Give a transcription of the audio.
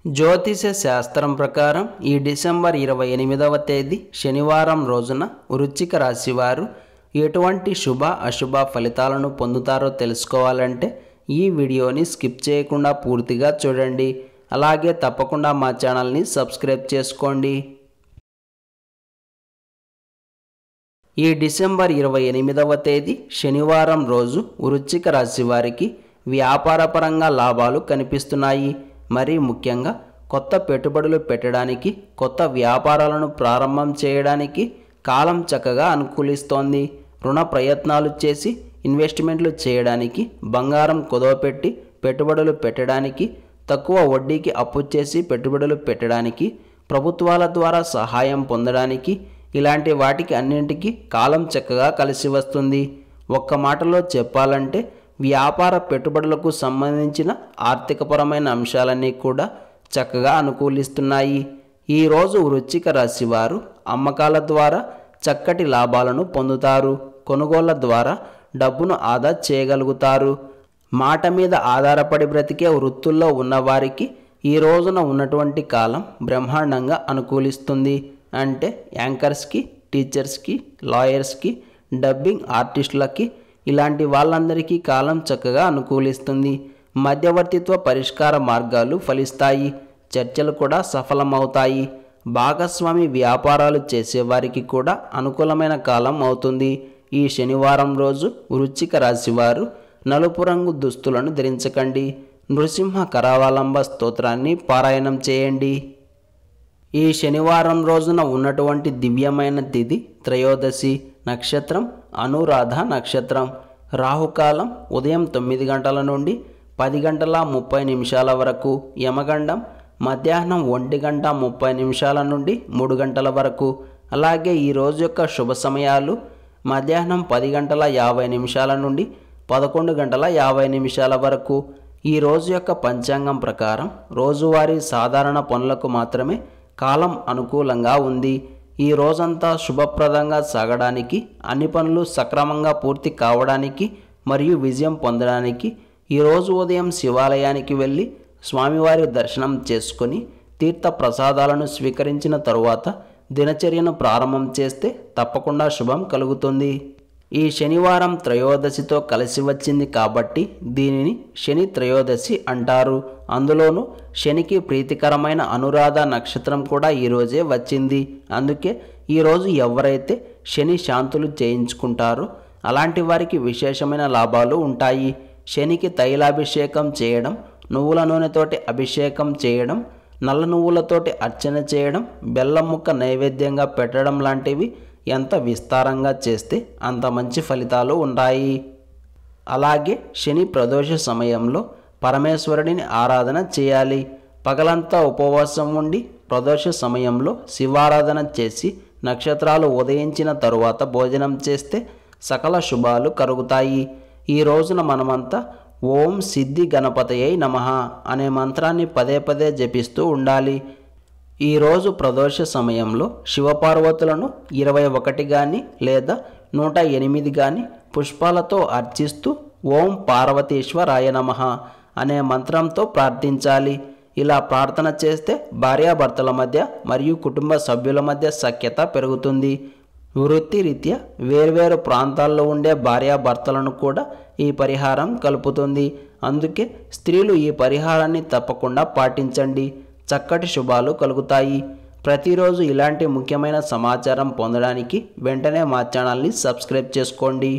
జ్యోతిష శాస్త్రం ప్రకారం ఈ డిసెంబర్ 28వ తేదీ శనివారం రోజున వృశ్చిక రాశి వారు ఎటువంటి శుభ అశుభ ఫలితాలను పొందుతారో తెలుసుకోవాలంటే ఈ వీడియోని స్కిప్ చేయకుండా పూర్తిగా చూడండి. అలాగే తప్పకుండా మా ఛానల్ని సబ్స్క్రైబ్ చేసుకోండి. ఈ డిసెంబర్ 28వ తేదీ శనివారం రోజు వృశ్చిక రాశి వారికి వ్యాపారపరంగా లాభాలు కనిపిస్తున్నాయి. మరీ ముఖ్యంగా కొత్త పెట్టుబడులు పెట్టడానికి, కొత్త వ్యాపారాలను ప్రారంభం చేయడానికి కాలం చక్కగా అనుకూలిస్తోంది. రుణ ప్రయత్నాలు చేసి ఇన్వెస్ట్మెంట్లు చేయడానికి, బంగారం కుదవపెట్టి పెట్టుబడులు పెట్టడానికి, తక్కువ వడ్డీకి అప్పు చేసి పెట్టుబడులు పెట్టడానికి, ప్రభుత్వాల ద్వారా సహాయం పొందడానికి, ఇలాంటి వాటికి అన్నింటికీ కాలం చక్కగా కలిసి వస్తుంది. ఒక్క మాటలో చెప్పాలంటే వ్యాపార పెట్టుబడులకు సంబంధించిన ఆర్థికపరమైన అంశాలన్నీ కూడా చక్కగా అనుకూలిస్తున్నాయి. ఈరోజు వృశ్చిక రాశి వారు అమ్మకాల ద్వారా చక్కటి లాభాలను పొందుతారు. కొనుగోళ్ల ద్వారా డబ్బును ఆదా చేయగలుగుతారు. మాట మీద ఆధారపడి బ్రతికే వృత్తుల్లో ఉన్నవారికి ఈ రోజున ఉన్నటువంటి కాలం బ్రహ్మాండంగా అనుకూలిస్తుంది. అంటే యాంకర్స్కి, టీచర్స్కి, లాయర్స్కి, డబ్బింగ్ ఆర్టిస్టులకి, ఇలాంటి వాళ్ళందరికీ కాలం చక్కగా అనుకూలిస్తుంది. మధ్యవర్తిత్వ పరిష్కార మార్గాలు ఫలిస్తాయి. చర్చలు కూడా సఫలమవుతాయి. భాగస్వామి వ్యాపారాలు చేసేవారికి కూడా అనుకూలమైన కాలం అవుతుంది. ఈ శనివారం రోజు వృశ్చిక రాశి వారు నలుపు రంగు దుస్తులను ధరించకండి. నృసింహ కరావలంబ స్తోత్రాన్ని పారాయణం చేయండి. ఈ శనివారం రోజున ఉన్నటువంటి దివ్యమైన తిథి త్రయోదశి. నక్షత్రం అనురాధ నక్షత్రం. రాహుకాలం ఉదయం 9 గంటల నుండి 10 గంటల 30 నిమిషాల వరకు. యమగండం మధ్యాహ్నం 1 గంట 30 నిమిషాల నుండి 3 గంటల వరకు. అలాగే ఈ రోజు యొక్క శుభ సమయాలు మధ్యాహ్నం 10 గంటల 50 నిమిషాల నుండి 11 గంటల 50 నిమిషాల వరకు. ఈ రోజు యొక్క పంచాంగం ప్రకారం రోజువారీ సాధారణ పనులకు మాత్రమే కాలం అనుకూలంగా ఉంది. ఈ రోజంతా శుభప్రదంగా సాగడానికి, అన్ని పనులు సక్రమంగా పూర్తి కావడానికి మరియు విజయం పొందడానికి ఈరోజు ఉదయం శివాలయానికి వెళ్ళి స్వామివారి దర్శనం చేసుకొని తీర్థ ప్రసాదాలను స్వీకరించిన తరువాత దినచర్యను ప్రారంభం చేస్తే తప్పకుండా శుభం కలుగుతుంది. ఈ శనివారం త్రయోదశితో కలిసి వచ్చింది కాబట్టి దీనిని శని త్రయోదశి అంటారు. అందులోనూ శనికి ప్రీతికరమైన అనురాధ నక్షత్రం కూడా ఈరోజే వచ్చింది. అందుకే ఈరోజు ఎవరైతే శని శాంతులు చేయించుకుంటారో అలాంటి వారికి విశేషమైన లాభాలు ఉంటాయి. శనికి తైలాభిషేకం చేయడం, నువ్వుల నూనెతోటి అభిషేకం చేయడం, నల్ల నువ్వులతోటి అర్చన చేయడం, బెల్లం ముక్క నైవేద్యంగా పెట్టడం లాంటివి ఎంత విస్తారంగా చేస్తే అంత మంచి ఫలితాలు ఉంటాయి. అలాగే శని ప్రదోష సమయంలో పరమేశ్వరుడిని ఆరాధన చేయాలి. పగలంతా ఉపవాసం ఉండి ప్రదోష సమయంలో శివారాధన చేసి నక్షత్రాలు ఉదయించిన తరువాత భోజనం చేస్తే సకల శుభాలు కలుగుతాయి. ఈ రోజున మనమంతా ఓం సిద్ధి గణపతయై నమః అనే మంత్రాన్ని పదే పదే జపిస్తూ ఉండాలి. ఈరోజు ప్రదోష సమయంలో శివపార్వతులను 21 కానీ లేదా 108 కానీ పుష్పాలతో అర్చిస్తూ ఓం పార్వతీశ్వరాయ నమః అనే మంత్రంతో ప్రార్థించాలి. ఇలా ప్రార్థన చేస్తే భార్యాభర్తల మధ్య మరియు కుటుంబ సభ్యుల మధ్య సఖ్యత పెరుగుతుంది. వృత్తిరీత్యా వేర్వేరు ప్రాంతాల్లో ఉండే భార్యాభర్తలను కూడా ఈ పరిహారం కలుపుతుంది. అందుకే స్త్రీలు ఈ పరిహారాన్ని తప్పకుండా పాటించండి. చక్కటి శుభాలు కలుగుతాయి. ప్రతిరోజు ఇలాంటి ముఖ్యమైన సమాచారం పొందడానికి వెంటనే మా ఛానల్ని సబ్స్క్రైబ్ చేసుకోండి.